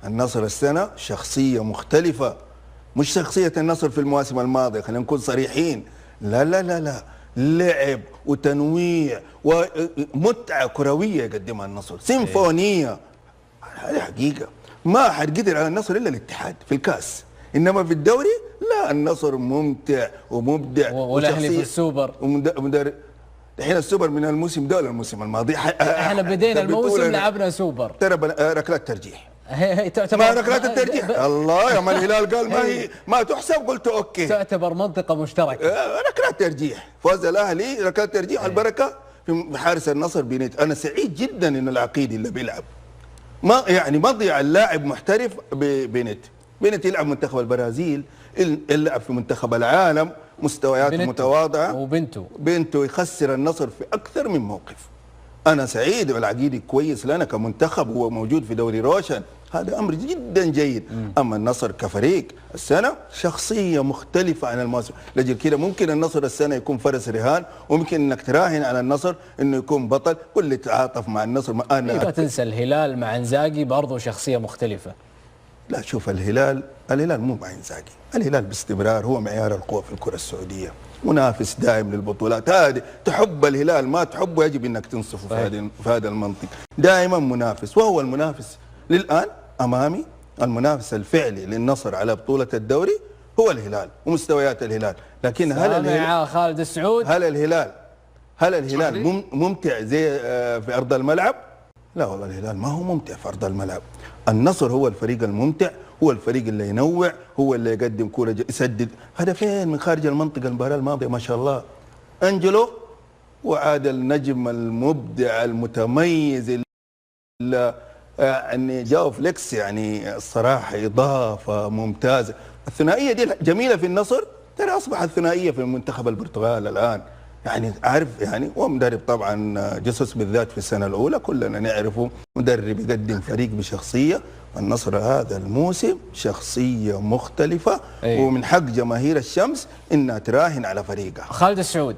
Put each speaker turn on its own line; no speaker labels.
النصر السنة شخصية مختلفة، مش شخصية النصر في المواسم الماضية، خلينا نكون صريحين. لا لا لا لا، لعب وتنويع ومتعة كروية يقدمها النصر، سيمفونية. هذه حقيقة ما حد قدر على النصر إلا الاتحاد في الكاس، إنما في الدوري لا، النصر ممتع ومبدع.
والأهلي في السوبر
الحين السوبر من الموسم ده ولا الموسم الماضي؟
احنا بدينا الموسم لعبنا سوبر،
ترى ركلات ترجيح.
تعتبر
ما ركلات الترجيح الله يوم الهلال قال ما تحسب، قلت اوكي،
تعتبر منطقة مشتركة.
ركلات ترجيح، فوز الاهلي ركلات ترجيح. البركة في حارس النصر بينيت. انا سعيد جدا ان العقيدي اللي بيلعب ما يعني مضيع اللاعب محترف بينيت يلعب منتخب البرازيل، يلعب في منتخب العالم، مستويات متواضعة، وبنته يخسر النصر في أكثر من موقف. أنا سعيد والعقيدي كويس لنا كمنتخب، هو موجود في دوري روشن، هذا أمر جدا جيد. أما النصر كفريق السنة شخصية مختلفة عن الموسم، لأجل كده ممكن النصر السنة يكون فرس رهان، وممكن أنك تراهن على النصر أنه يكون بطل. كل يتعاطف مع النصر.
أنا لا تنسى الهلال مع انزاجي برضه شخصية مختلفة.
لا شوف، الهلال مو مع انزاجي، الهلال باستمرار هو معيار القوة في الكرة السعودية، منافس دائم للبطولات. هذه تحب الهلال ما تحبه يجب انك تنصفه في هذا المنطق، دائما منافس، وهو المنافس للآن امامي. المنافس الفعلي للنصر على بطولة الدوري هو الهلال ومستويات الهلال. لكن هل الهلال
خالد السعود
هل الهلال ممتع زي في أرض الملعب؟ لا والله، الهلال ما هو ممتع في أرض الملعب. النصر هو الفريق الممتع، هو الفريق اللي ينوع، هو اللي يقدم كرة، يسدد هدفين من خارج المنطقة. المباراة الماضية ما شاء الله أنجلو، وعاد النجم المبدع المتميز اللي يعني جاء فليكس، يعني الصراحة إضافة ممتازة. الثنائية دي جميلة في النصر، ترى أصبحت ثنائية في منتخب البرتغال الآن. يعني عارف يعني، ومدرب طبعا جسوس بالذات في السنة الأولى كلنا نعرفه، مدرب يقدم فريق بشخصية. النصر هذا الموسم شخصية مختلفة، ومن حق جماهير الشمس إنها تراهن على فريقها.
خالد السعود.